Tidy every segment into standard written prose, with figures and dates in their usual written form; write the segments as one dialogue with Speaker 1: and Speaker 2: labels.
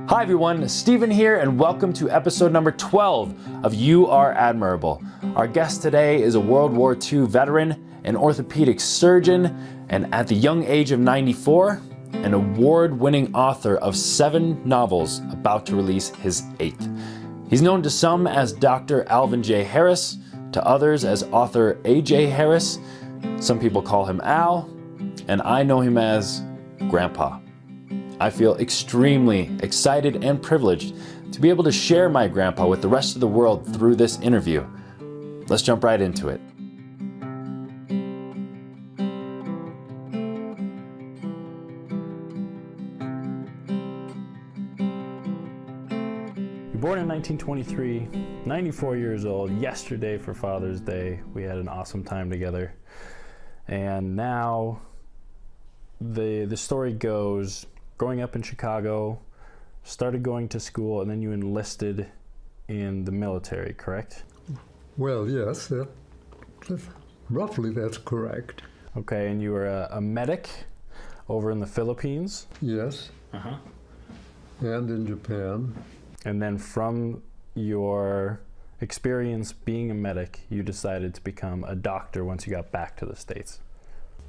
Speaker 1: Hi everyone, Stephen here, and welcome to episode number 12 of You Are Admirable. Our guest today is a World War II veteran, an orthopedic surgeon, and at the young age of 94, an award-winning author of 7 novels about to release his 8th. He's known to some as Dr. Alvin J Harris, to others as author A.J. Harris. Some people call him Al, and I know him as Grandpa. I feel extremely excited and privileged to be able to share my grandpa with the rest of the world through this interview. Let's jump right into it. Born in 1923, 94 years old, yesterday for Father's Day. We had an awesome time together. And now the story goes, growing up in Chicago, started going to school, and then you enlisted in the military, correct?
Speaker 2: Well, yes, roughly that's correct.
Speaker 1: Okay, and you were a medic over in the Philippines?
Speaker 2: Yes.
Speaker 1: Uh-huh.
Speaker 2: And in Japan.
Speaker 1: And then from your experience being a medic, you decided to become a doctor once you got back to the States?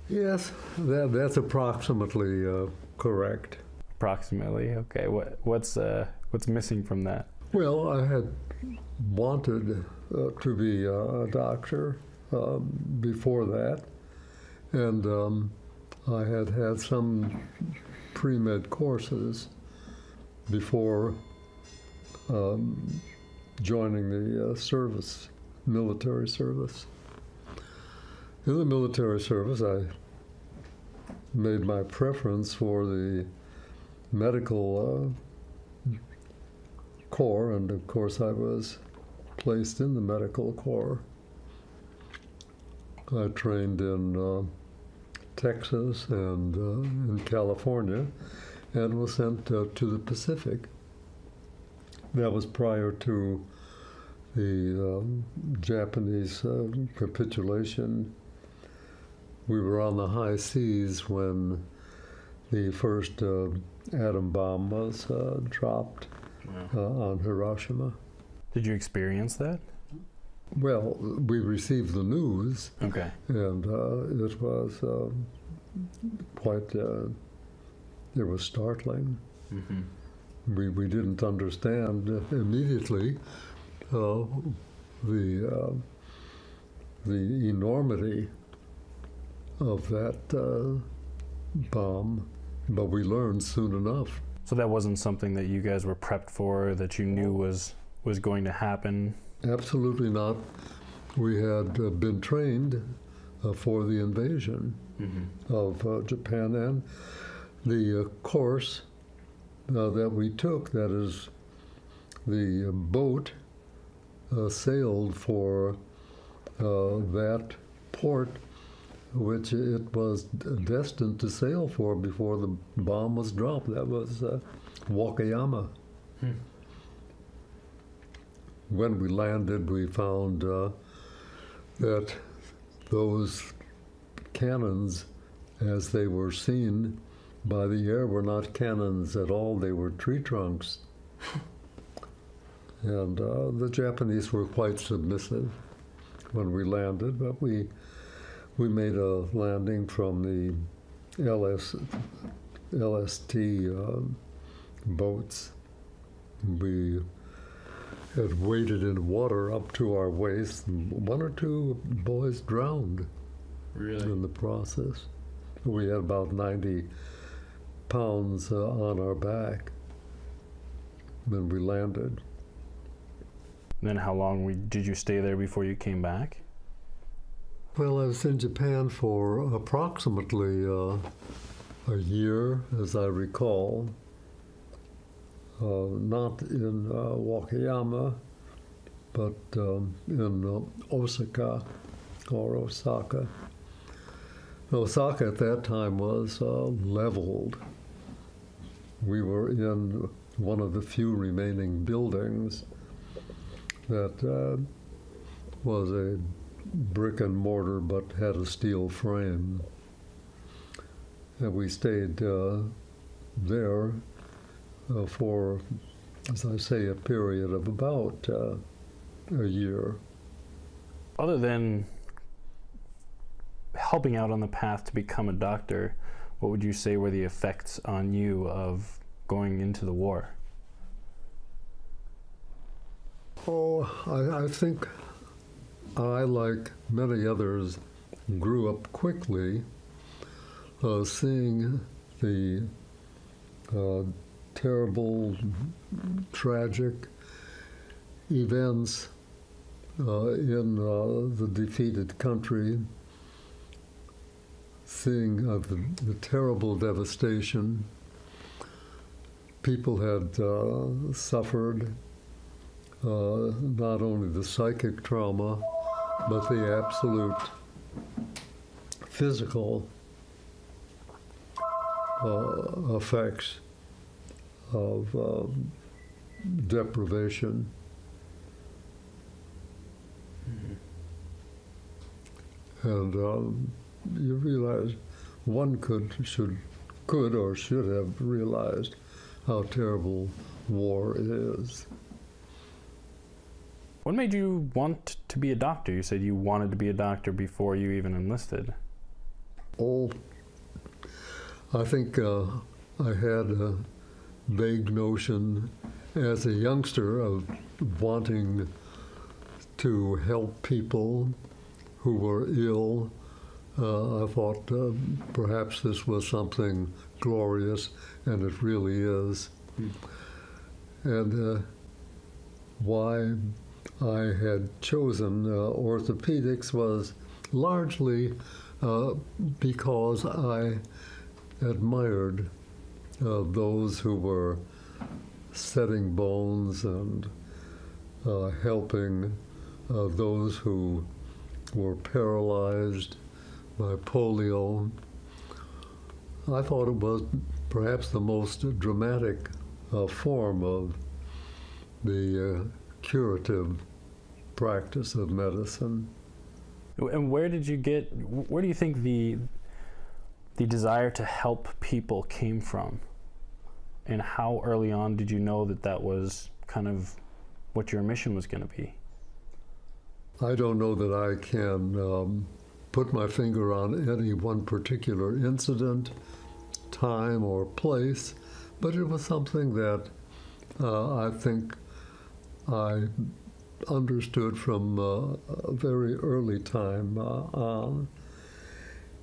Speaker 2: Yes, that's approximately correct.
Speaker 1: Approximately, okay. What's missing from that?
Speaker 2: Well, I had wanted to be a doctor before that, and I had some pre-med courses before joining the military service. In the military service, I made my preference for the medical corps, and of course I was placed in the medical corps. I trained in Texas and in California, and was sent to the Pacific. That was prior to the Japanese capitulation. We were on the high seas when the first atom bomb was dropped on Hiroshima.
Speaker 1: Did you experience that?
Speaker 2: Well, we received the news.
Speaker 1: Okay.
Speaker 2: And it was quite, it was startling.
Speaker 1: Mm-hmm.
Speaker 2: We didn't understand immediately the enormity of that bomb, but we learned soon enough.
Speaker 1: So that wasn't something that you guys were prepped for, that you knew was going to happen?
Speaker 2: Absolutely not. We had been trained for the invasion of Japan, and the course that we took, that is, the boat sailed for that port which it was destined to sail for before the bomb was dropped. That was Wakayama. When we landed, we found that those cannons, as they were seen by the air, were not cannons at all. They were tree trunks. And the Japanese were quite submissive when we landed, but we made a landing from the LST boats. We had waded in water up to our waist, and 1 or 2 boys drowned.
Speaker 1: Really?
Speaker 2: In the process. We had about 90 pounds on our back when we landed.
Speaker 1: And then how long did you stay there before you came back?
Speaker 2: Well, I was in Japan for approximately a year, as I recall. Not in Wakayama, but in Osaka. Osaka at that time was leveled. We were in one of the few remaining buildings that was a brick and mortar but had a steel frame. And we stayed there for, as I say, a period of about a year.
Speaker 3: Other than helping out on the path to become a doctor, what would you say were the effects on you of going into the war?
Speaker 2: Oh, I think I, like many others, grew up quickly seeing the terrible, tragic events in the defeated country, seeing the terrible devastation. People had suffered not only the psychic trauma, but the absolute physical effects of deprivation. And you realize one could or should have realized how terrible war is.
Speaker 3: What made you want to be a doctor? You said you wanted to be a doctor before you even enlisted.
Speaker 2: Oh, I think I had a vague notion as a youngster of wanting to help people who were ill. I thought perhaps this was something glorious, and it really is. And why I had chosen orthopedics was largely because I admired those who were setting bones and helping those who were paralyzed by polio. I thought it was perhaps the most dramatic form of the curative practice of medicine.
Speaker 3: And where do you think the desire to help people came from? And how early on did you know that was kind of what your mission was going to be?
Speaker 2: I don't know that I can put my finger on any one particular incident, time, or place, but it was something that I think I understood from a very early time on.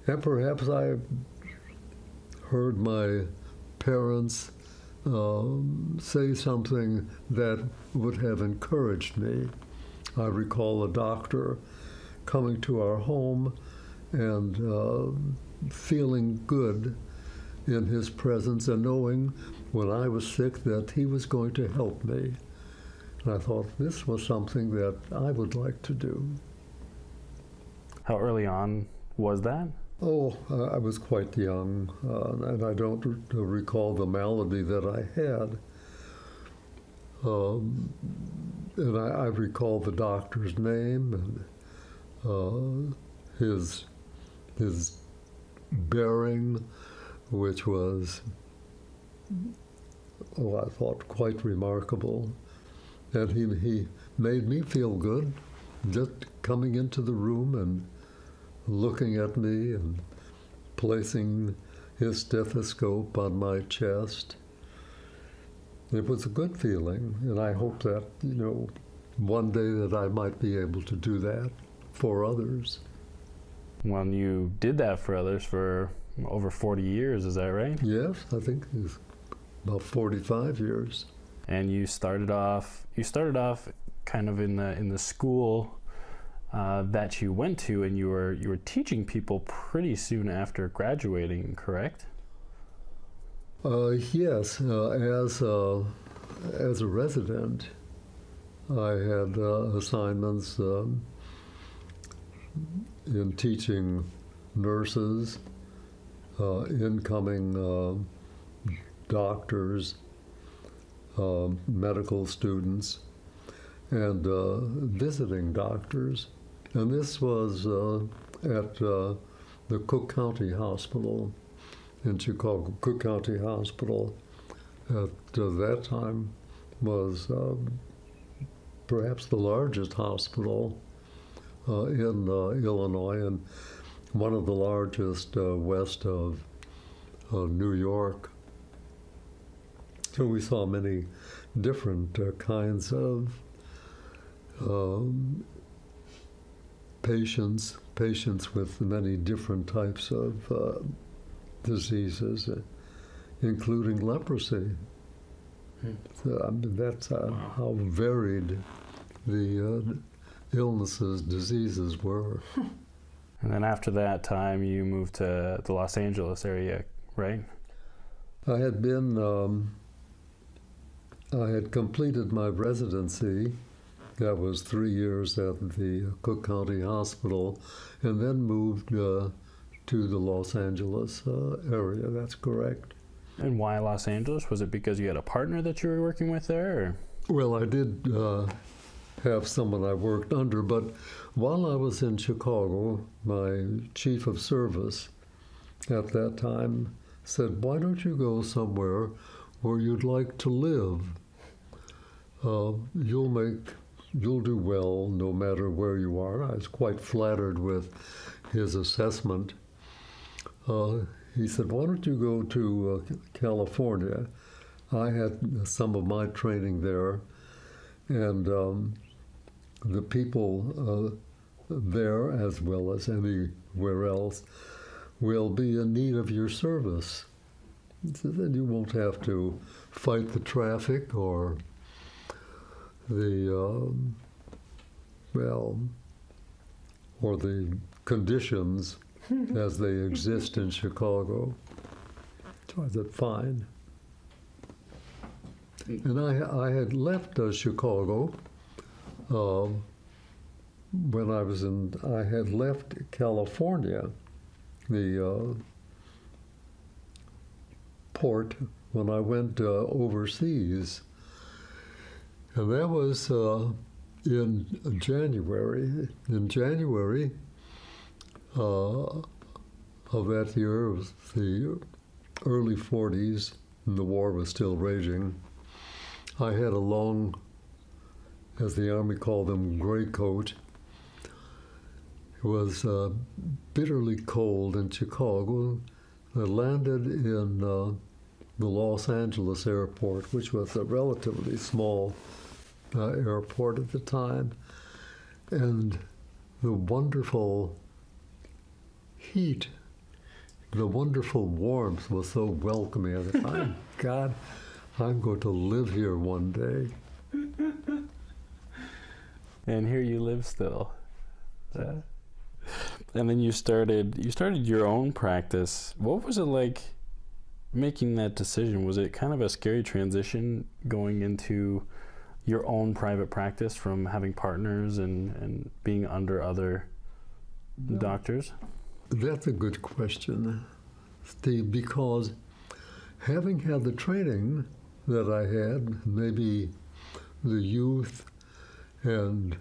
Speaker 2: And perhaps I heard my parents say something that would have encouraged me. I recall a doctor coming to our home and feeling good in his presence and knowing when I was sick that he was going to help me. And I thought this was something that I would like to do.
Speaker 3: How early on was that?
Speaker 2: Oh, I was quite young, and I don't recall the malady that I had. And I recall the doctor's name and his bearing, which was, I thought, quite remarkable. And he made me feel good just coming into the room and looking at me and placing his stethoscope on my chest. It was a good feeling, and I hope that, one day that I might be able to do that for others.
Speaker 3: Well, you did that for others for over 40 years, is that right?
Speaker 2: Yes, I think it's about 45 years.
Speaker 3: And you started off kind of in the school that you went to, and you were teaching people pretty soon after graduating, correct?
Speaker 2: Yes, as a resident, I had assignments in teaching nurses, incoming doctors, medical students, and visiting doctors. And this was at the Cook County Hospital in Chicago. Cook County Hospital at that time was perhaps the largest hospital in Illinois, and one of the largest west of New York. So we saw many different kinds of patients with many different types of diseases, including leprosy. So, I mean, that's how varied the illnesses, diseases were.
Speaker 3: And then after that time, you moved to the Los Angeles area, right?
Speaker 2: I had completed my residency. That was 3 years at the Cook County Hospital, and then moved to the Los Angeles area. That's correct.
Speaker 3: And why Los Angeles? Was it because you had a partner that you were working with there? Or?
Speaker 2: Well, I did have someone I worked under, but while I was in Chicago, my chief of service at that time said, "Why don't you go somewhere where you'd like to live? You'll do well no matter where you are." I was quite flattered with his assessment. He said, "Why don't you go to California?" I had some of my training there, and the people there, as well as anywhere else, will be in need of your service. He said, "Then you won't have to fight the traffic or or the conditions as they exist in Chicago." So I said, "Fine." And I had left Chicago when I had left California, the port, when I went overseas. And that was in January. In January of that year, it was the early 40s, and the war was still raging. I had a long, as the Army called them, gray coat. It was bitterly cold in Chicago. I landed in the Los Angeles airport, which was a relatively small airport at the time, and the wonderful heat, the wonderful warmth was so welcoming. I thought, God, I'm going to live here one day.
Speaker 3: And here you live still. And then you started your own practice. What was it like making that decision? Was it kind of a scary transition going into your own private practice from having partners and being under other doctors?
Speaker 2: That's a good question, Steve, because having had the training that I had, maybe the youth and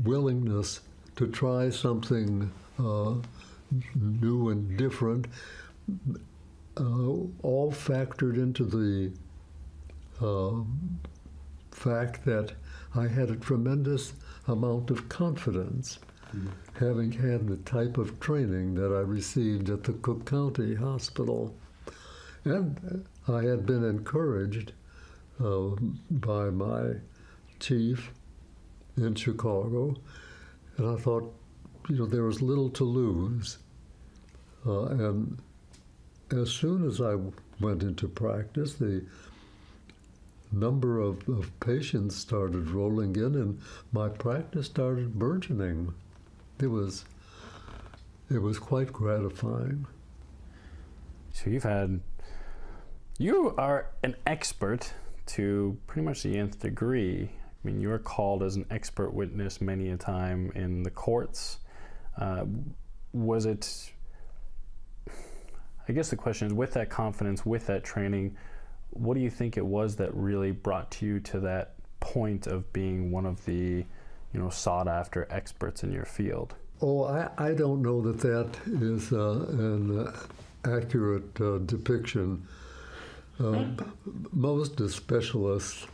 Speaker 2: willingness to try something new and different, all factored into the fact that I had a tremendous amount of confidence, having had the type of training that I received at the Cook County Hospital. And I had been encouraged by my chief in Chicago, and I thought, there was little to lose. And as soon as I went into practice, the number of patients started rolling in, and my practice started burgeoning. It was quite gratifying.
Speaker 3: So you are an expert to pretty much the nth degree. I mean, you're called as an expert witness many a time in the courts. Was it, I guess the question is, with that confidence, with that training, what do you think it was that really brought you to that point of being one of the, sought after experts in your field?
Speaker 2: Oh, I don't know that is an accurate depiction. Most specialists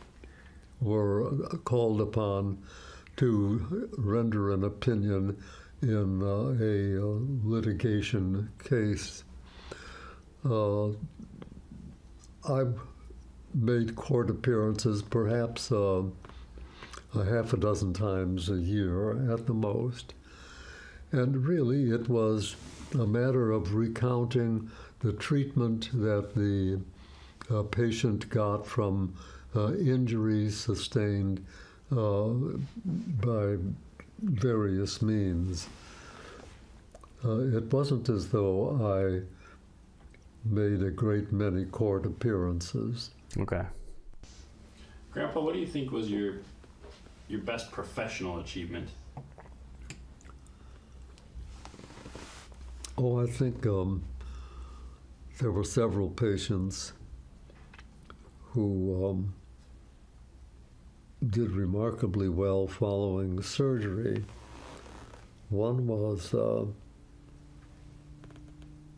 Speaker 2: were called upon to render an opinion in a litigation case. I've made court appearances perhaps a half a dozen times a year at the most. And really it was a matter of recounting the treatment that the patient got from injuries sustained by various means. It wasn't as though I made a great many court appearances.
Speaker 3: Okay.
Speaker 1: Grandpa, what do you think was your best professional achievement?
Speaker 2: Oh, I think there were several patients who did remarkably well following surgery. One was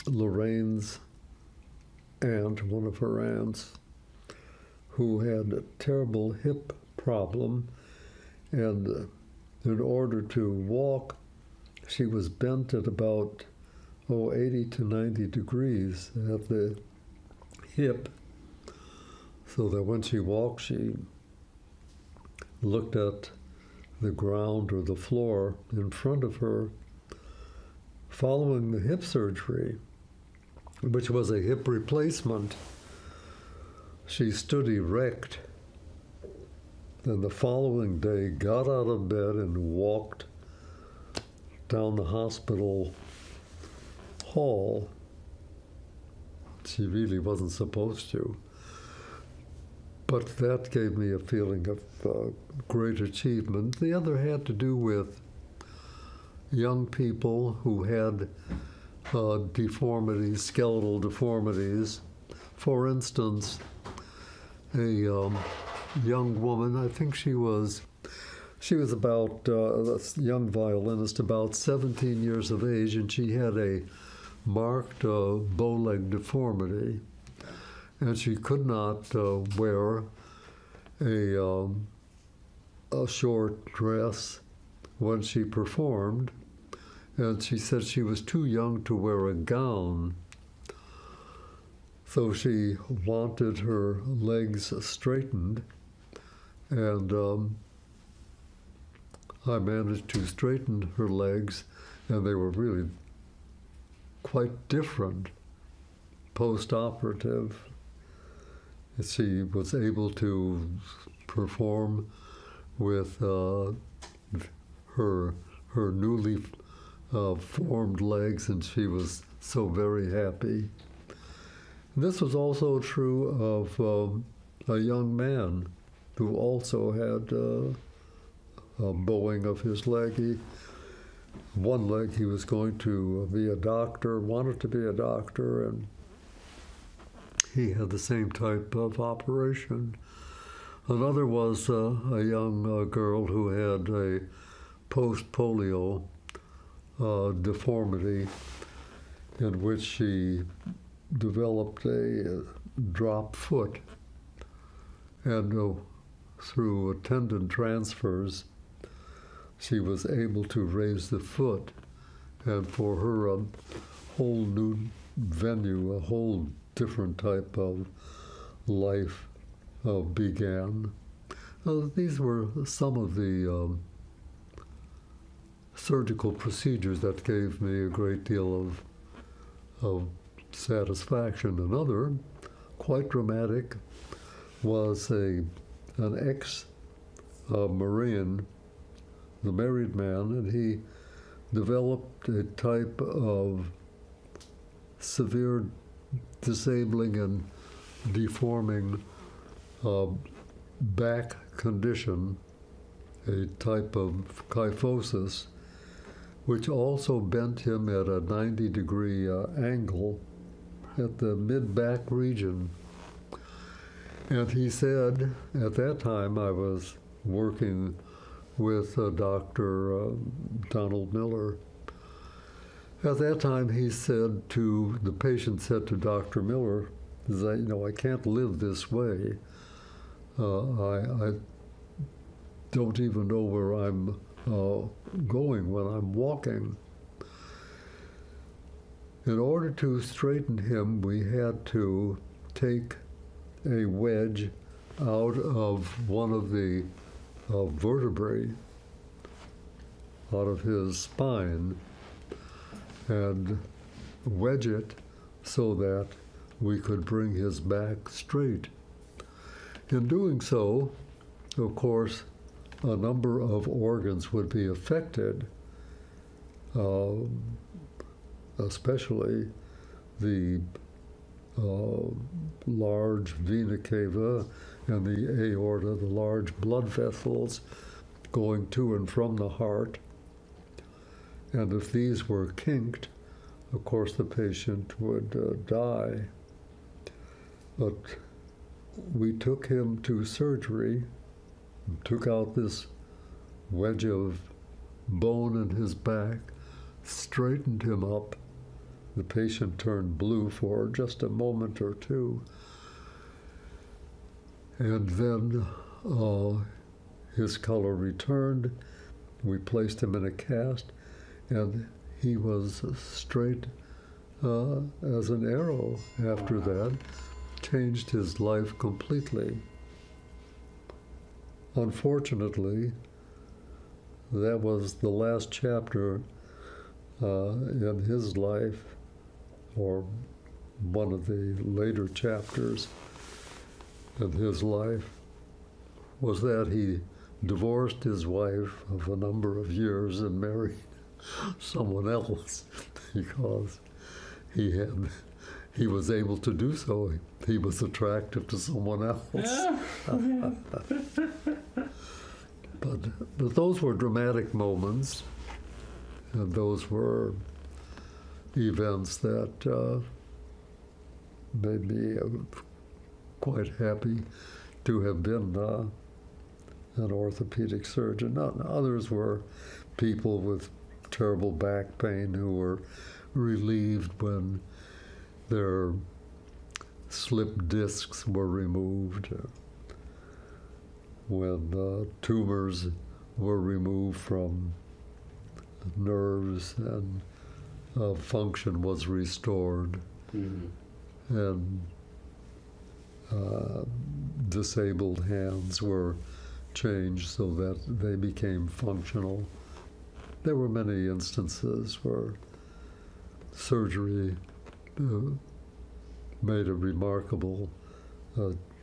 Speaker 2: Lorraine's aunt, one of her aunts, who had a terrible hip problem, and in order to walk, she was bent at about 80 to 90 degrees at the hip, so that when she walked, she looked at the ground or the floor in front of her. Following the hip surgery, which was a hip replacement, she stood erect, and the following day got out of bed and walked down the hospital hall. She really wasn't supposed to. But that gave me a feeling of great achievement. The other had to do with young people who had deformities, skeletal deformities. For instance, a young woman, I think she was about, a young violinist, about 17 years of age, and she had a marked bow leg deformity. And she could not wear a short dress when she performed. And she said she was too young to wear a gown. So she wanted her legs straightened. And I managed to straighten her legs, and they were really quite different post-operative. She was able to perform with her newly formed legs, and she was so very happy. This was also true of a young man who also had a bowing of his leg. One leg he was going to be a doctor, wanted to be a doctor, and he had the same type of operation. Another was a young girl who had a post-polio deformity, in which she developed a drop foot, and through tendon transfers, she was able to raise the foot, and for her a whole new venue, a whole different type of life began. These were some of the surgical procedures that gave me a great deal of satisfaction. Another, quite dramatic, was an ex-Marine, the married man, and he developed a type of severe disabling and deforming back condition, a type of kyphosis, which also bent him at a 90-degree angle at the mid-back region. And he said, at that time I was working with Dr. Donald Miller, At that time, the patient said to Dr. Miller, I can't live this way. I don't even know where I'm going when I'm walking. In order to straighten him, we had to take a wedge out of one of the vertebrae, out of his spine, and wedge it so that we could bring his back straight. In doing so, of course, a number of organs would be affected, especially the large vena cava and the aorta, the large blood vessels going to and from the heart. And if these were kinked, of course the patient would die. But we took him to surgery, took out this wedge of bone in his back, straightened him up. The patient turned blue for just a moment or two. And then his color returned. We placed him in a cast, and he was straight as an arrow after that. Changed his life completely. Unfortunately, that was the last chapter in his life, or one of the later chapters in his life, was that he divorced his wife of a number of years and married someone else because he was able to do so. He was attractive to someone else. But those were dramatic moments, and those were events that made me quite happy to have been an orthopedic surgeon. Others were people with terrible back pain who were relieved when their slip discs were removed, when tumors were removed from nerves and function was restored, and disabled hands were changed so that they became functional. There were many instances where surgery made a remarkable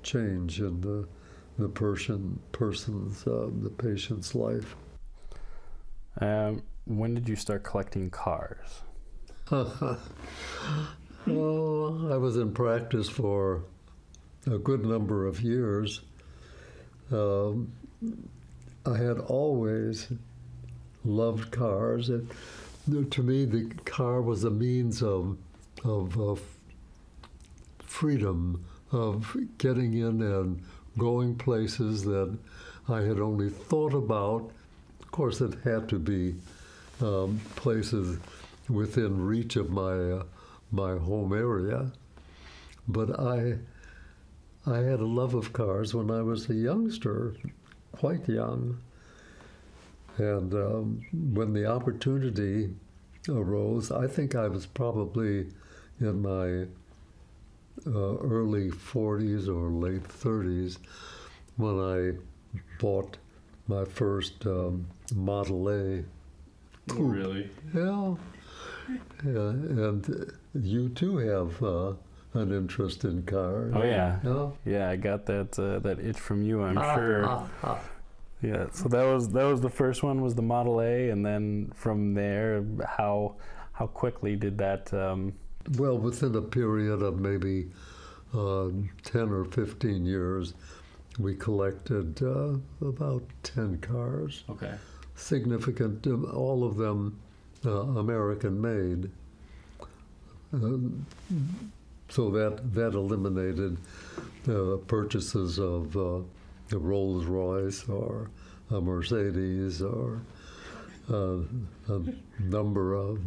Speaker 2: change in the patient's life.
Speaker 3: When did you start collecting cars?
Speaker 2: Well, I was in practice for a good number of years. I had always loved cars. To me, the car was a means of freedom, of getting in and going places that I had only thought about. Of course, it had to be places within reach of my home area. But I had a love of cars when I was a youngster, quite young. And when the opportunity arose, I think I was probably in my early 40s or late 30s when I bought my first Model A.
Speaker 3: Oh, really?
Speaker 2: Yeah. And you too have an interest in cars.
Speaker 3: Oh yeah.
Speaker 2: No?
Speaker 3: Yeah, I got that itch from you, I'm sure. Yeah, so that was the first one, was the Model A, and then from there, how quickly did that?
Speaker 2: Well, within a period of maybe 10 or 15 years, we collected about 10 cars.
Speaker 3: Okay.
Speaker 2: Significant, all of them American-made. So that eliminated purchases of a Rolls-Royce or a Mercedes or a number of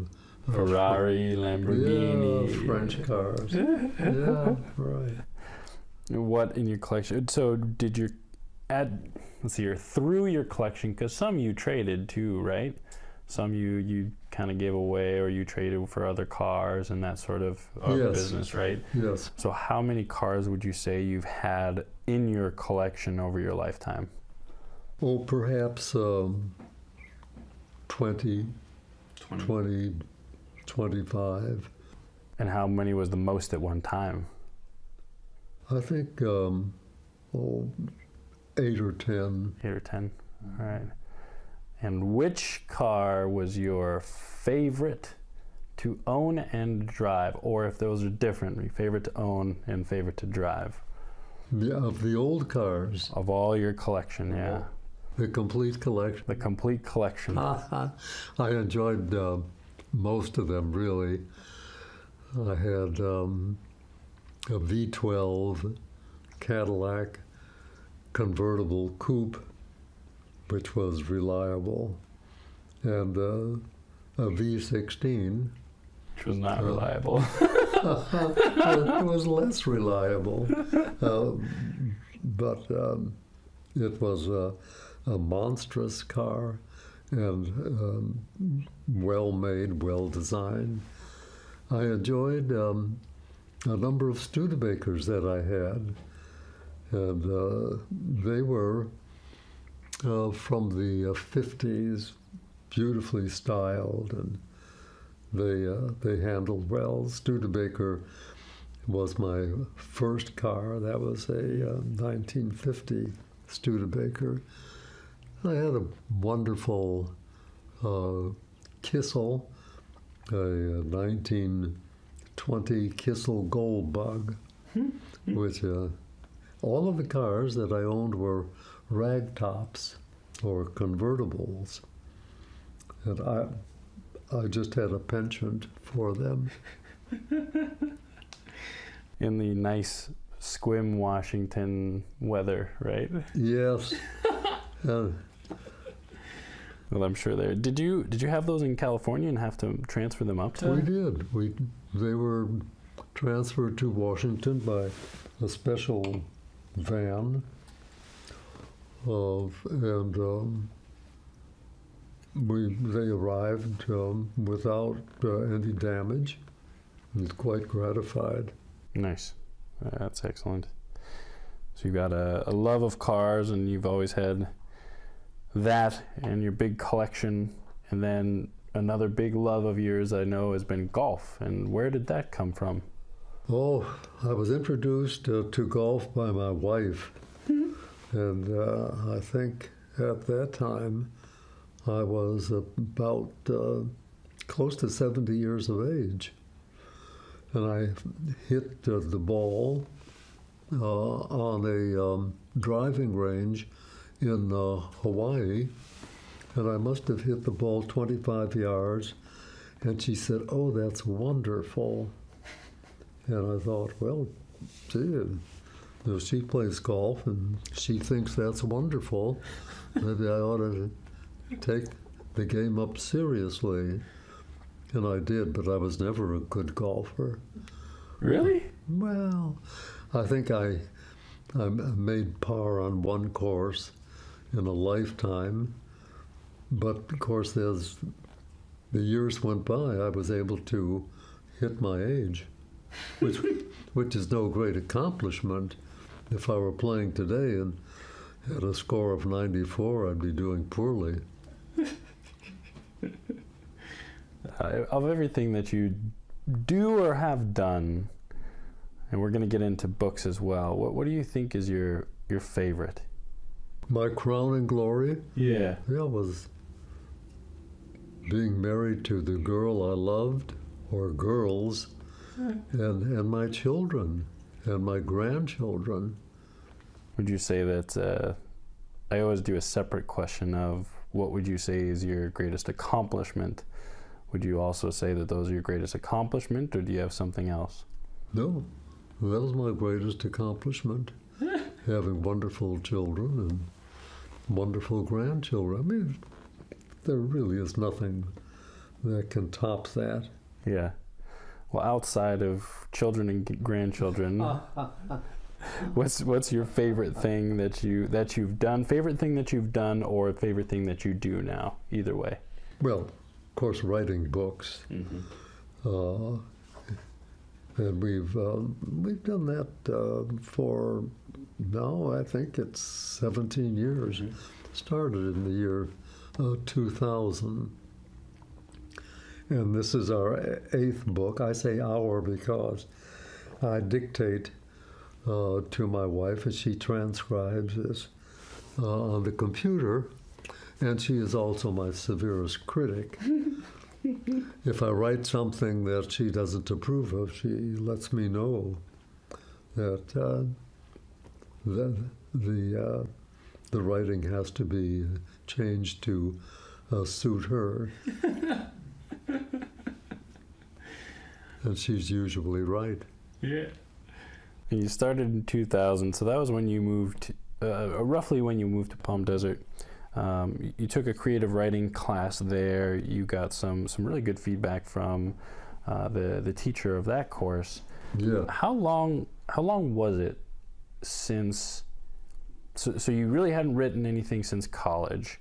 Speaker 3: Ferrari, Lamborghini.
Speaker 2: Yeah, French cars. Yeah, right.
Speaker 3: What in your collection? So did you add, let's see here, through your collection, because some you traded too, right? Some you kind of gave away, or you traded for other cars and that sort of
Speaker 2: Yes.
Speaker 3: business, right?
Speaker 2: Yes.
Speaker 3: So how many cars would you say you've had in your collection over your lifetime?
Speaker 2: Oh, perhaps 20, 25.
Speaker 3: And how many was the most at one time?
Speaker 2: I think 8 or 10.
Speaker 3: 8 or 10. All right. And which car was your favorite to own and drive? Or if those are different, your favorite to own and favorite to drive?
Speaker 2: Yeah, of the old cars.
Speaker 3: Of all your collection, yeah.
Speaker 2: The complete collection.
Speaker 3: The complete collection.
Speaker 2: I enjoyed most of them, really. I had a V12 Cadillac convertible coupe, which was reliable, and a V16.
Speaker 3: Which was not reliable.
Speaker 2: It was less reliable, but it was a monstrous car and well made, well designed. I enjoyed a number of Studebakers that I had, and they were from the 50s, beautifully styled, and they handled well. Studebaker was my first car. That was a 1950 Studebaker. I had a wonderful Kissel, a 1920 Kissel Gold Bug, which all of the cars that I owned were ragtops or convertibles, and I just had a penchant for them.
Speaker 3: In the nice Squim, Washington weather, right?
Speaker 2: Yes.
Speaker 3: Well, I'm sure there. Did you have those in California and have to transfer them up to?
Speaker 2: We did. They were transferred to Washington by a special van, and they arrived without any damage. I was quite gratified.
Speaker 3: Nice. That's excellent. So you've got a love of cars, and you've always had that and your big collection, and then another big love of yours I know has been golf. And where did that come from?
Speaker 2: Oh, I was introduced to golf by my wife, and I think at that time I was about close to 70 years of age. And I hit the ball on a driving range in Hawaii, and I must have hit the ball 25 yards, and she said, "Oh, that's wonderful." And I thought, well, gee, if she plays golf and she thinks that's wonderful, maybe I ought to take the game up seriously. And I did, but I was never a good golfer.
Speaker 3: Really?
Speaker 2: Well, I think I made par on one course in a lifetime, but of course as the years went by, I was able to hit my age, which is no great accomplishment. If I were playing today and had a score of 94, I'd be doing poorly.
Speaker 3: Of everything that you do or have done, and we're going to get into books as well, what do you think is your favorite?
Speaker 2: My crowning glory?
Speaker 3: Yeah.
Speaker 2: Was being married to the girl I loved, or girls, and my children, and my grandchildren.
Speaker 3: Would you say that, I always do a separate question of what would you say is your greatest accomplishment? Would you also say that those are your greatest accomplishment, or do you have something else?
Speaker 2: No, that was my greatest accomplishment, having wonderful children and wonderful grandchildren. I mean, there really is nothing that can top that.
Speaker 3: Yeah. Well, outside of children and grandchildren, what's your favorite thing that you've done? Favorite thing that you've done, or favorite thing that you do now? Either way.
Speaker 2: Well, of course, writing books, and we've done that for now. I think it's 17 years. Started in the year 2000. And this is our 8th book. I say our because I dictate to my wife and she transcribes this on the computer, and she is also my severest critic. If I write something that she doesn't approve of, she lets me know that the writing has to be changed to suit her. And she's usually right.
Speaker 3: Yeah. And you started in 2000, so that was when you moved, roughly when you moved to Palm Desert. You took a creative writing class there. You got some really good feedback from the teacher of that course.
Speaker 2: Yeah.
Speaker 3: How long was it since? So you really hadn't written anything since college.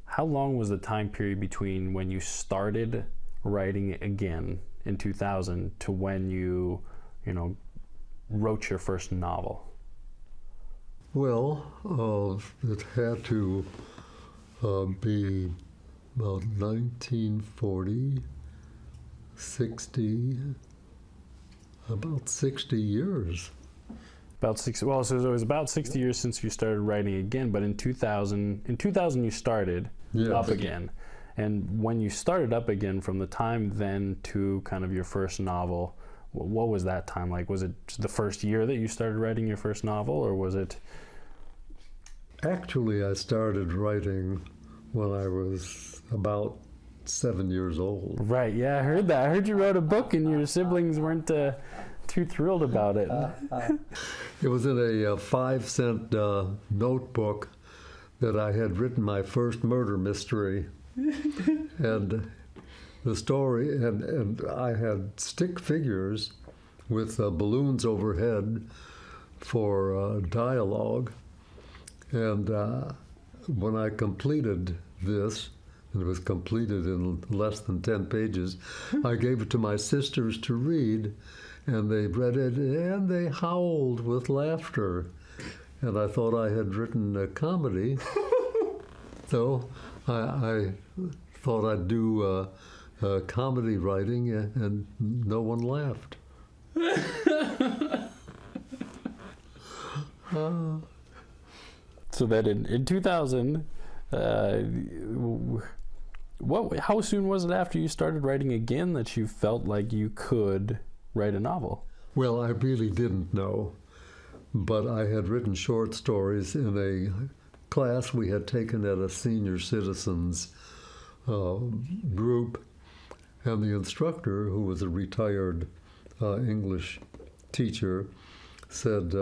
Speaker 3: How long was the time period between when you started writing again in 2000 to when you wrote your first novel?
Speaker 2: Well, it had to be about 1940, 60, about 60 years.
Speaker 3: About 60. Well, so it was about 60 years since you started writing again. But in 2000 you started up again. And when you started up again, from the time then to kind of your first novel, what was that time like? Was it the first year that you started writing your first novel, or was it?
Speaker 2: Actually, I started writing when I was about 7 years old.
Speaker 3: Right, yeah, I heard that. I heard you wrote a book and your siblings weren't too thrilled about it.
Speaker 2: It was in a 5-cent notebook that I had written my first murder mystery. And the story, and I had stick figures with balloons overhead for dialogue. And when I completed this, and it was completed in less than 10 pages, I gave it to my sisters to read, and they read it, and they howled with laughter. And I thought I had written a comedy, so I thought I'd do comedy writing, and no one laughed.
Speaker 3: So that in 2000, how soon was it after you started writing again that you felt like you could write a novel?
Speaker 2: Well, I really didn't know, but I had written short stories in a class we had taken at a senior citizens group, and the instructor, who was a retired English teacher, said,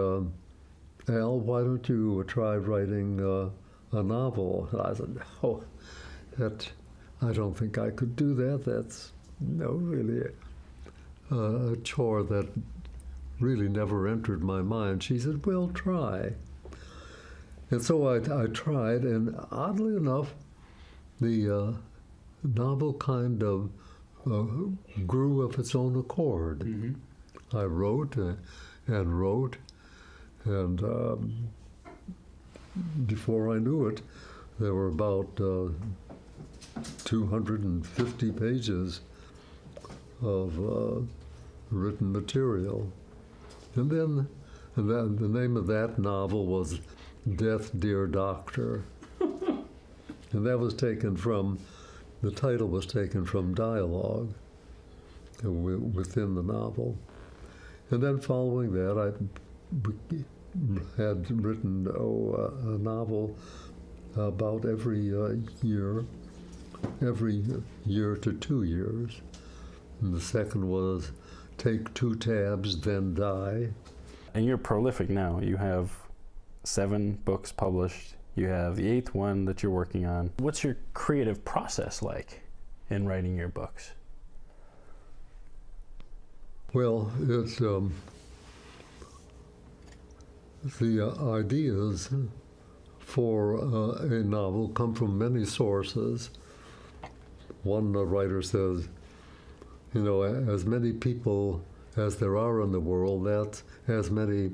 Speaker 2: Al, why don't you try writing a novel? And I said, oh, I don't think I could do that. That's really a chore that really never entered my mind. She said, well, try. And so I tried, and oddly enough, the novel kind of grew of its own accord. Mm-hmm. I wrote and wrote, and before I knew it, there were about 250 pages of written material. And then the name of that novel was Death, Dear Doctor. And that was taken from, the title was taken from dialogue within the novel. And then following that, I had written a novel about every year to 2 years. And the second was Take 2 Tabs, Then Die.
Speaker 3: And you're prolific now. You have 7 books published. You have the 8th one that you're working on. What's your creative process like in writing your books?
Speaker 2: Well, it's the ideas for a novel come from many sources. One writer says, as many people as there are in the world, that's as many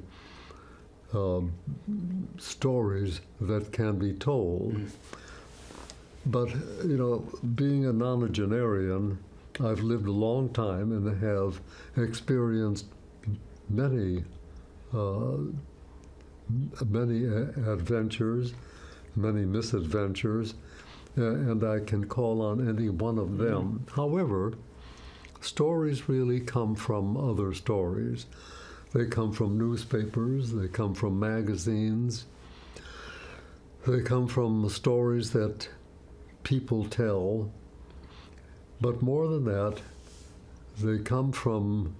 Speaker 2: stories that can be told. But, being a nonagenarian, I've lived a long time and have experienced many adventures, many misadventures, and I can call on any one of them. However, stories really come from other stories. They come from newspapers, they come from magazines, they come from stories that people tell, but more than that, they come from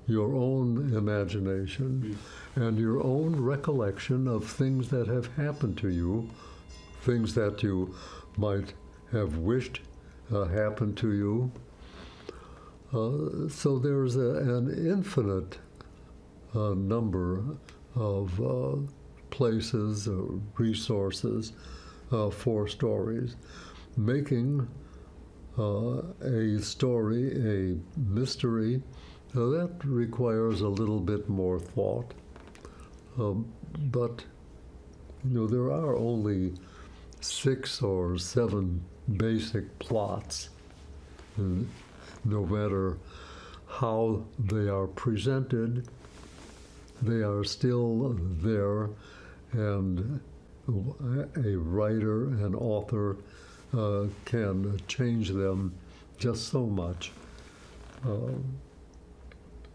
Speaker 2: your own imagination and your own recollection of things that have happened to you, things that you might have wished happened to you. So there's an infinite number of places, resources for stories. Making a story a mystery, that requires a little bit more thought. But there are only 6 or 7 basic plots. And no matter how they are presented, they are still there, and a writer, an author, can change them just so much.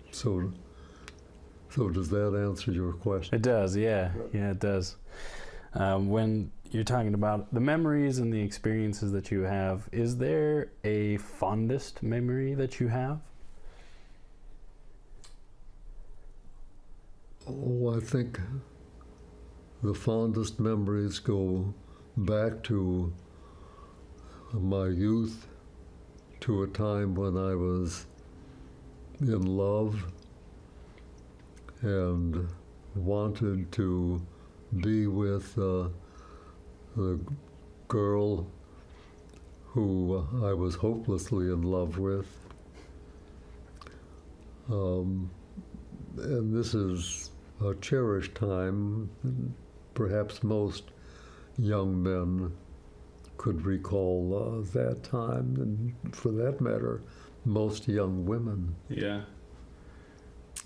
Speaker 2: So does that answer your question?
Speaker 3: It does, yeah. Yeah, it does. When you're talking about the memories and the experiences that you have, is there a fondest memory that you have?
Speaker 2: Oh, I think the fondest memories go back to my youth, to a time when I was in love and wanted to be with the girl who I was hopelessly in love with. And this is a cherished time. Perhaps most young men could recall that time, and for that matter, most young women.
Speaker 3: Yeah.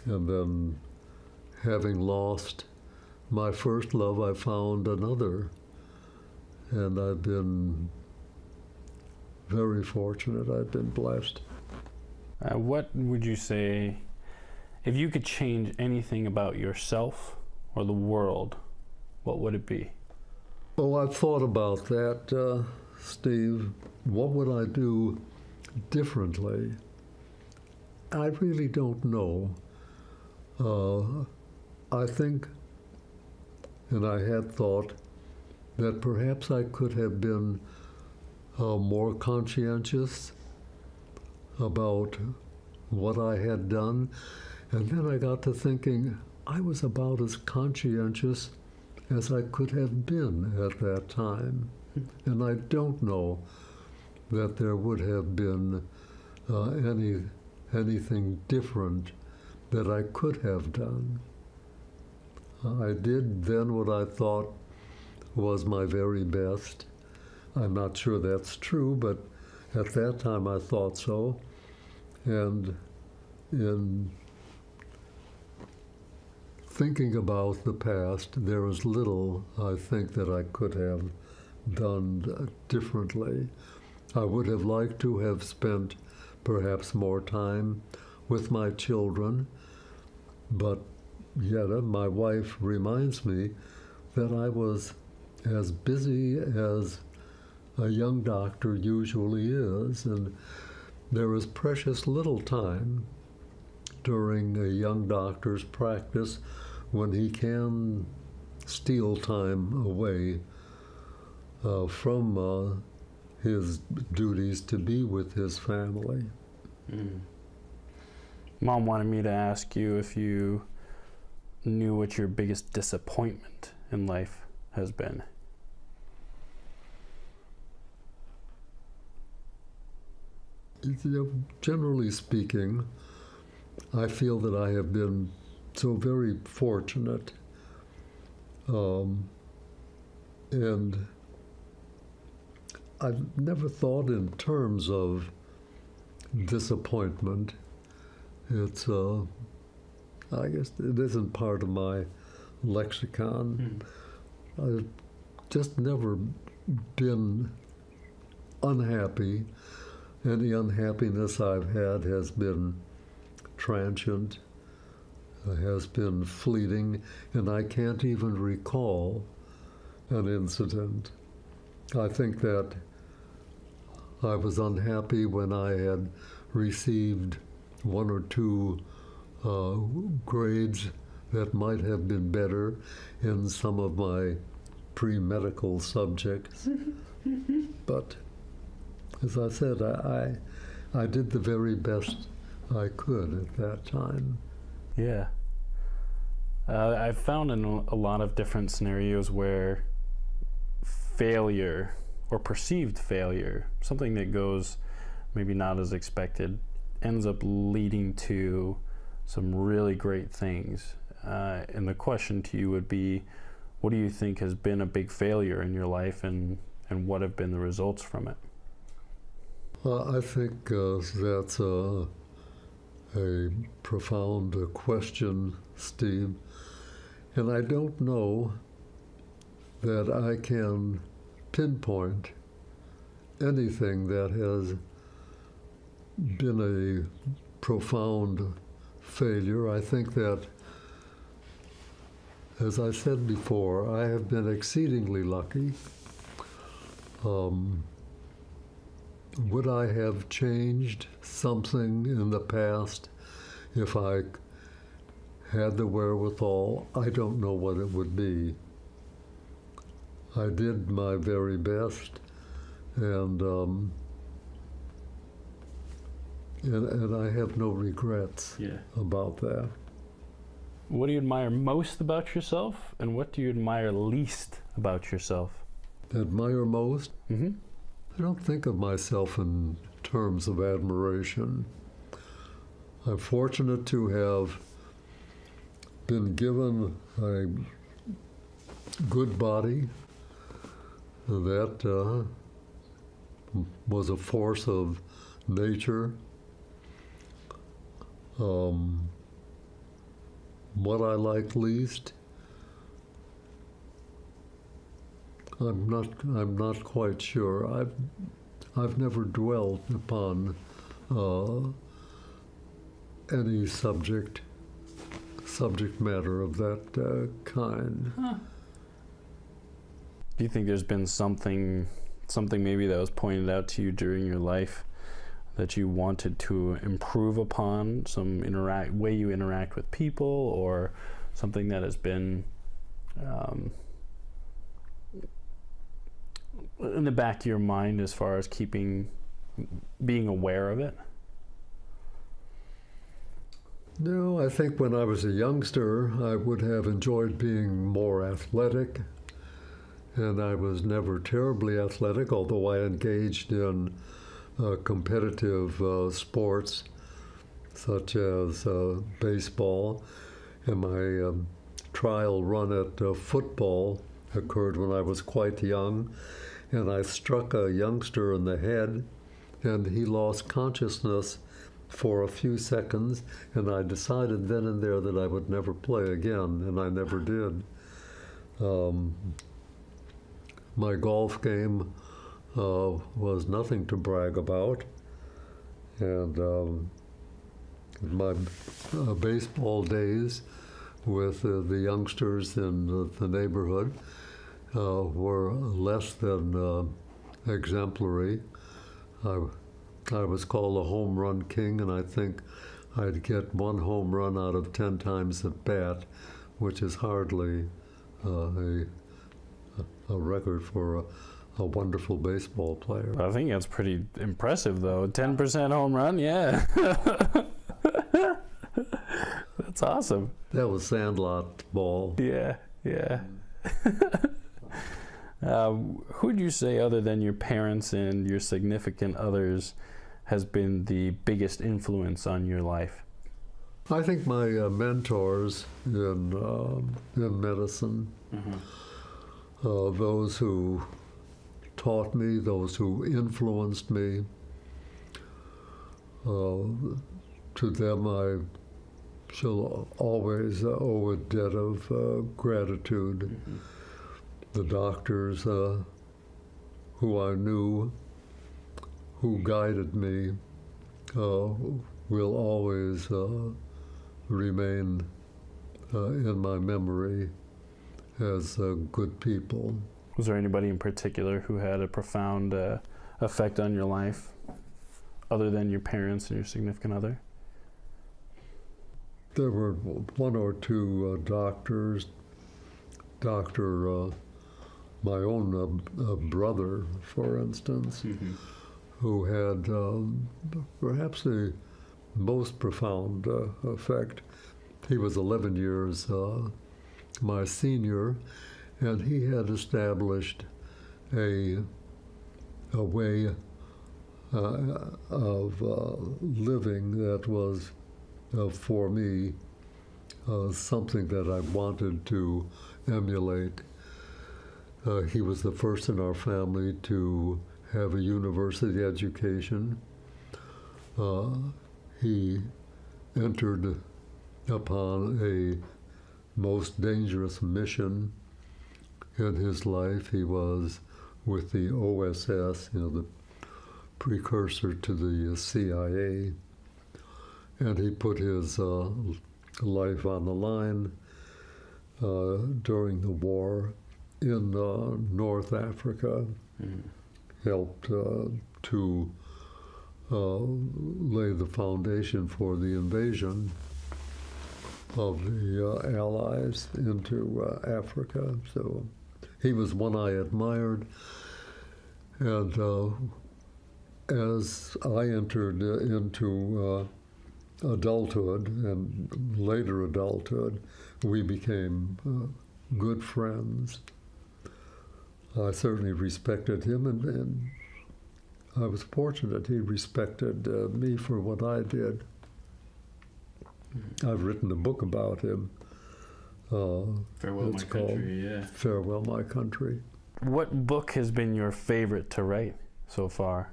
Speaker 2: And then, having lost my first love, I found another, and I've been very fortunate. I've been blessed.
Speaker 3: What would you say, if you could change anything about yourself or the world, what would it be?
Speaker 2: Oh, I've thought about that, Steve. What would I do differently? I really don't know. I think, and I had thought, that perhaps I could have been more conscientious about what I had done. And then I got to thinking, I was about as conscientious as I could have been at that time. And I don't know that there would have been anything different that I could have done. I did then what I thought was my very best. I'm not sure that's true, but at that time I thought so. And in thinking about the past, there was little, I think, that I could have done differently. I would have liked to have spent perhaps more time with my children, but yet my wife reminds me that I was as busy as a young doctor usually is, and there is precious little time during a young doctor's practice when he can steal time away from his duties to be with his family.
Speaker 3: Mom wanted me to ask you if you knew what your biggest disappointment in life has been.
Speaker 2: Generally speaking, I feel that I have been so very fortunate, and I've never thought in terms of disappointment. It's, I guess it isn't part of my lexicon. I've just never been unhappy. Any unhappiness I've had has been transient, has been fleeting, and I can't even recall an incident. I think that I was unhappy when I had received one or two grades that might have been better in some of my pre-medical subjects. But as I said, I did the very best I could at that time.
Speaker 3: Yeah. I've found in a lot of different scenarios where failure or perceived failure, something that goes maybe not as expected, ends up leading to some really great things. And the question to you would be, what do you think has been a big failure in your life, and what have been the results from it?
Speaker 2: I think that's a profound question, Steve. And I don't know that I can pinpoint anything that has been a profound failure. I think that, as I said before, I have been exceedingly lucky. Would I have changed something in the past if I had the wherewithal? I don't know what it would be. I did my very best, and I have no regrets about that.
Speaker 3: What do you admire most about yourself, and what do you admire least about yourself?
Speaker 2: Admire most?
Speaker 3: Mm-hmm.
Speaker 2: I don't think of myself in terms of admiration. I'm fortunate to have been given a good body that was a force of nature. What I like least, I'm not quite sure. I've never dwelt upon any subject matter of that kind.
Speaker 3: Huh. Do you think there's been something maybe that was pointed out to you during your life that you wanted to improve upon, some way you interact with people, or something that has been in the back of your mind as far as being aware of it?
Speaker 2: No, I think when I was a youngster, I would have enjoyed being more athletic, and I was never terribly athletic, although I engaged in competitive sports such as baseball, and my trial run at football occurred when I was quite young, and I struck a youngster in the head, and he lost consciousness for a few seconds, and I decided then and there that I would never play again, and I never did. My golf game was nothing to brag about, and my baseball days with the youngsters in the neighborhood were less than exemplary. I was called a home run king, and I think I'd get one home run out of 10 times at bat, which is hardly a record for a wonderful baseball player.
Speaker 3: I think that's pretty impressive, though. 10% home run, yeah. That's awesome.
Speaker 2: That was Sandlot ball.
Speaker 3: Yeah, yeah. Who'd you say, other than your parents and your significant others, has been the biggest influence on your life?
Speaker 2: I think my mentors in medicine, those who taught me, those who influenced me, to them I shall always owe a debt of gratitude. The doctors who I knew, who guided me, will always remain in my memory as good people.
Speaker 3: Was there anybody in particular who had a profound effect on your life, other than your parents and your significant other?
Speaker 2: There were one or two doctors. My own brother, for instance, who had perhaps the most profound effect. He was 11 years my senior, and he had established a way of living that was, for me, something that I wanted to emulate. He was the first in our family to have a university education. He entered upon a most dangerous mission in his life. He was with the OSS, the precursor to the CIA, and he put his life on the line during the war in North Africa, helped to lay the foundation for the invasion of the Allies into Africa. So he was one I admired, and as I entered into adulthood and later adulthood, we became good friends. I certainly respected him, and I was fortunate he respected me for what I did. I've written a book about him.
Speaker 3: Farewell, My Country, yeah.
Speaker 2: Farewell, My Country.
Speaker 3: What book has been your favorite to write so far?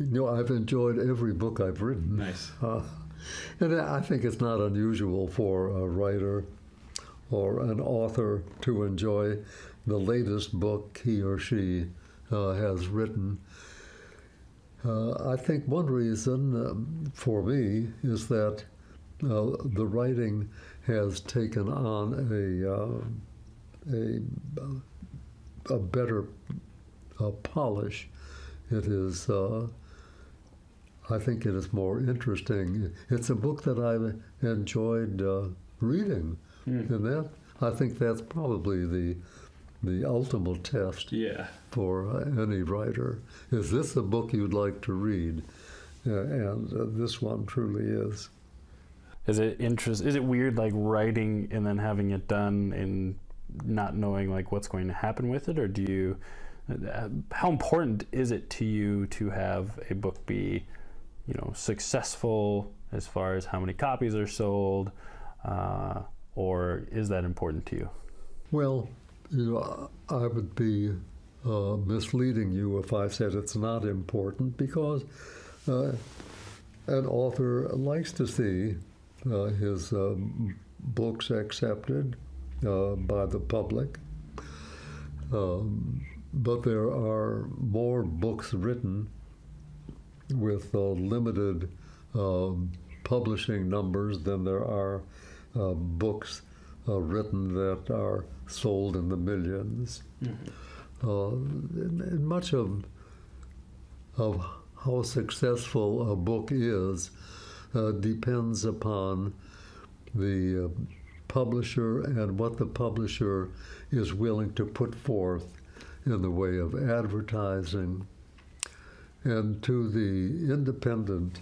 Speaker 2: I've enjoyed every book I've written.
Speaker 3: Nice.
Speaker 2: And I think it's not unusual for a writer or an author to enjoy the latest book he or she has written. I think one reason for me is that the writing has taken on a better polish. It is, I think it is more interesting. It's a book that I've enjoyed reading, and I think that's probably the ultimate test for any writer. Is this a book you'd like to read? And this one truly is.
Speaker 3: Is it weird, like, writing and then having it done and not knowing like what's going to happen with it, or do you? How important is it to you to have a book be, successful as far as how many copies are sold, or is that important to you?
Speaker 2: Well, I would be misleading you if I said it's not important, because an author likes to see his books accepted by the public. But there are more books written with limited publishing numbers than there are books written that are sold in the millions. And much of how successful a book is depends upon the publisher and what the publisher is willing to put forth in the way of advertising. And to the independent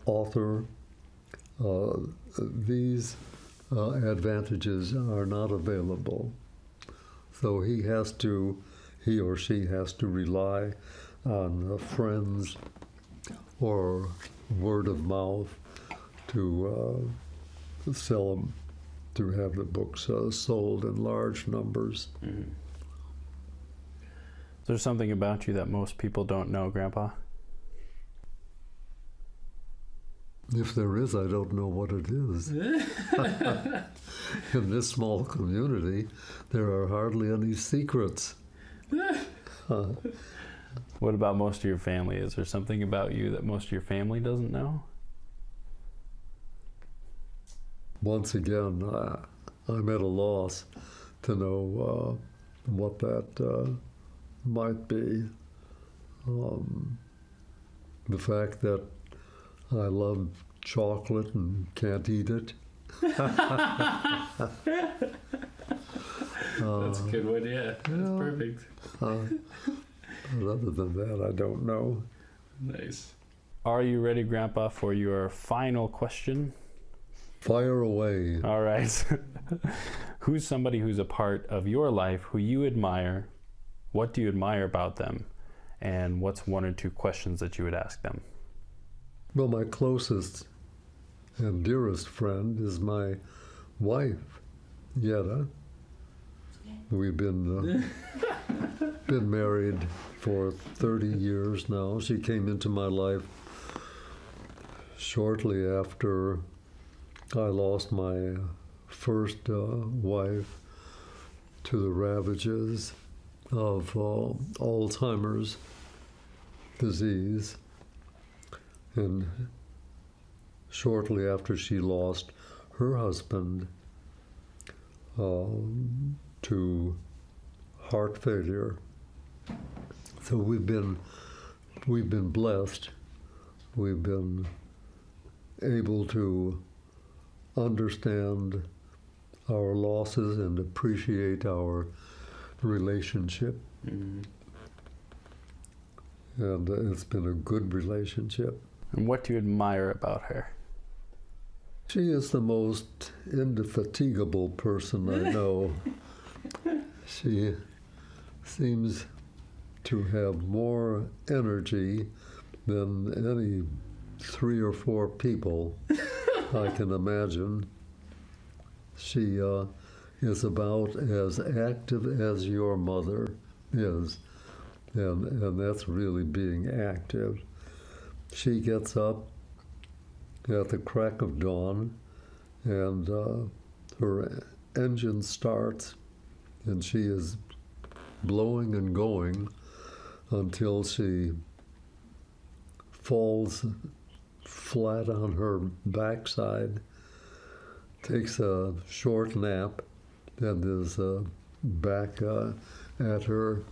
Speaker 2: author, these advantages are not available. So he or she has to rely on friends or word of mouth to sell them, to have the books sold in large numbers.
Speaker 3: Mm-hmm. There's something about you that most people don't know, Grandpa?
Speaker 2: If there is, I don't know what it is. In this small community, there are hardly any secrets.
Speaker 3: What about most of your family? Is there something about you that most of your family doesn't know?
Speaker 2: Once again, I'm at a loss to know what that might be. The fact that I love chocolate and can't eat it.
Speaker 3: That's a good one, yeah. That's perfect.
Speaker 2: But other than that, I don't know.
Speaker 3: Nice. Are you ready, Grandpa, for your final question?
Speaker 2: Fire away.
Speaker 3: All right. Who's somebody who's a part of your life who you admire? What do you admire about them? And what's one or two questions that you would ask them?
Speaker 2: Well, my closest and dearest friend is my wife, Yetta. We've been married for 30 years now. She came into my life shortly after I lost my first wife to the ravages of Alzheimer's disease. And shortly after she lost her husband to heart failure. So we've been blessed. We've been able to understand our losses and appreciate our relationship.
Speaker 3: Mm-hmm.
Speaker 2: And it's been a good relationship.
Speaker 3: And what do you admire about her?
Speaker 2: She is the most indefatigable person I know. She seems to have more energy than any 3 or 4 people I can imagine. She is about as active as your mother is, and that's really being active. She gets up at the crack of dawn, and her engine starts, and she is blowing and going until she falls flat on her backside, takes a short nap, and is back at her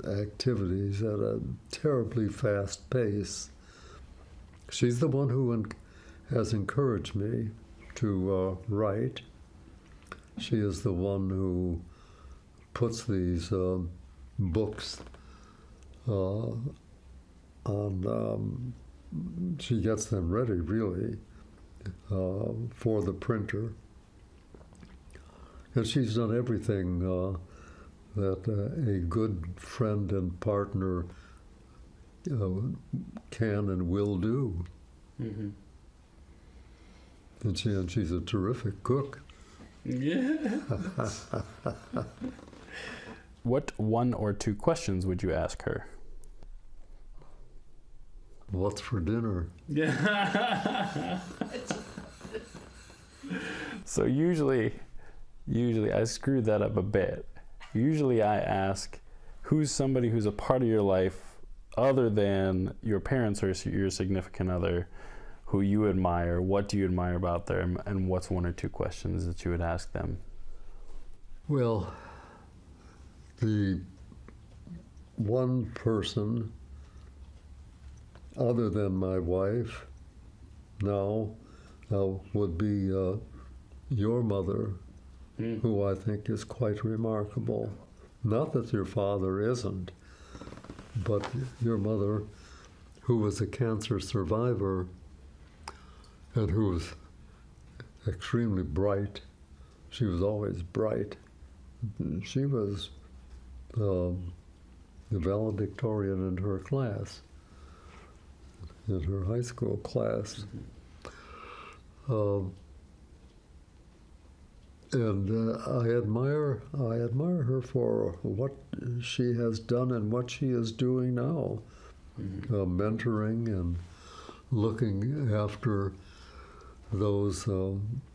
Speaker 2: activities at a terribly fast pace. She's the one who has encouraged me to write. She is the one who puts these books on, she gets them ready, really, for the printer. And she's done everything that a good friend and partner can and will do.
Speaker 3: Mm-hmm.
Speaker 2: And she's a terrific cook.
Speaker 3: Yeah. What 1 or 2 questions would you ask her?
Speaker 2: What's for dinner?
Speaker 3: Yeah. So usually I screwed that up a bit. Usually I ask, who's somebody who's a part of your life other than your parents or your significant other who you admire? What do you admire about them? And what's 1 or 2 questions that you would ask them?
Speaker 2: Well, the one person other than my wife now would be your mother, who I think is quite remarkable. Not that your father isn't, but your mother, who was a cancer survivor and who was extremely bright. She was always bright. She was the valedictorian in her class, in her high school class. And I admire her for what she has done and what she is doing now, mentoring and looking after those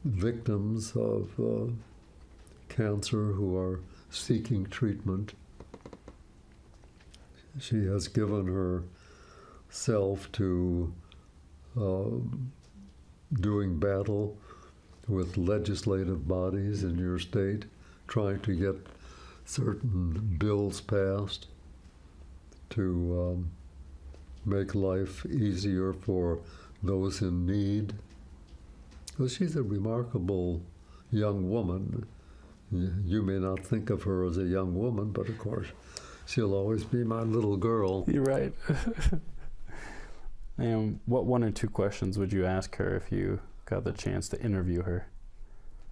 Speaker 2: victims of cancer who are seeking treatment. She has given herself to doing battle with legislative bodies in your state, trying to get certain bills passed to make life easier for those in need. Well, she's a remarkable young woman. You may not think of her as a young woman, but of course, she'll always be my little girl.
Speaker 3: You're right. And what 1 or 2 questions would you ask her if you got the chance to interview her?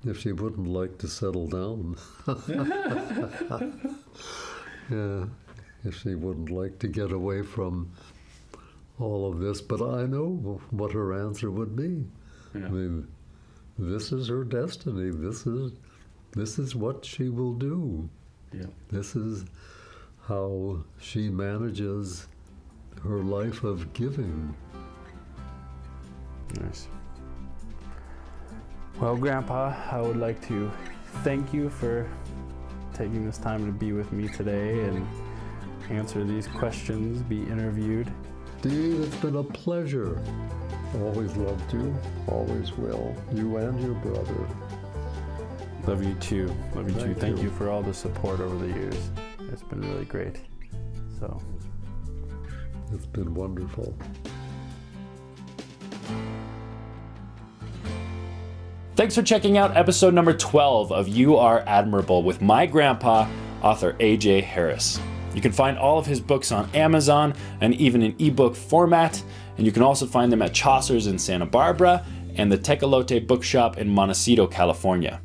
Speaker 2: If she wouldn't like to settle down. Yeah, if she wouldn't like to get away from all of this. But I know what her answer would be.
Speaker 3: Yeah.
Speaker 2: I mean, this is her destiny. This is what she will do.
Speaker 3: Yeah.
Speaker 2: This is how she manages her life of giving.
Speaker 3: Nice. Well, Grandpa, I would like to thank you for taking this time to be with me today and answer these questions, be interviewed.
Speaker 2: Steve, it's been a pleasure. Always loved you, always will. You and your brother.
Speaker 3: Love you too. Love you too.
Speaker 2: Thank
Speaker 3: Thank
Speaker 2: you.
Speaker 3: you for all the support over the years. It's been really great. So,
Speaker 2: It's been wonderful.
Speaker 1: Thanks for checking out episode number 12 of You Are Admirable with my grandpa, author AJ Harris. You can find all of his books on Amazon and even in ebook format, and you can also find them at Chaucer's in Santa Barbara and the Tecolote Bookshop in Montecito, California.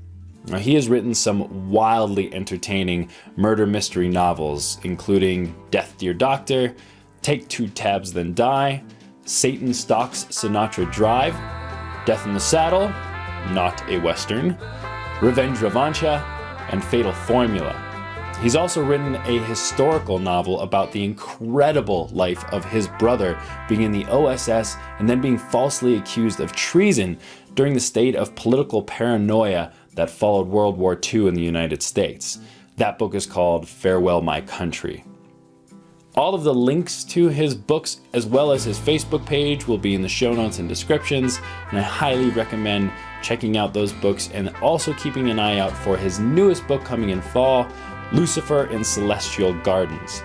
Speaker 1: Now, he has written some wildly entertaining murder mystery novels, including Death Dear Doctor, Take 2 Tabs Then Die, Satan Stalks Sinatra Drive, Death in the Saddle, Not a Western, Revancha, and Fatal Formula. He's also written a historical novel about the incredible life of his brother being in the OSS and then being falsely accused of treason during the state of political paranoia that followed World War II in the United States. That book is called Farewell My Country. All of the links to his books as well as his Facebook page will be in the show notes and descriptions, and I highly recommend checking out those books and also keeping an eye out for his newest book coming in fall, Lucifer in Celestial Gardens.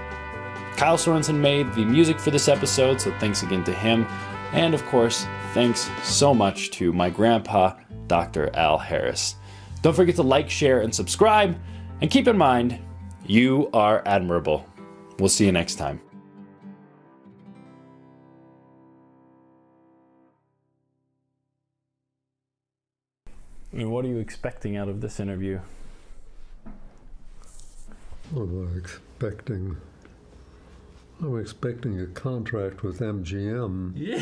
Speaker 1: Kyle Sorensen made the music for this episode, so thanks again to him. And of course, thanks so much to my grandpa, Dr. Al Harris. Don't forget to like, share, and subscribe. And keep in mind, you are admirable. We'll see you next time.
Speaker 3: And what are you expecting out of this interview?
Speaker 2: What am I expecting? I'm expecting a contract with MGM.
Speaker 3: Yeah.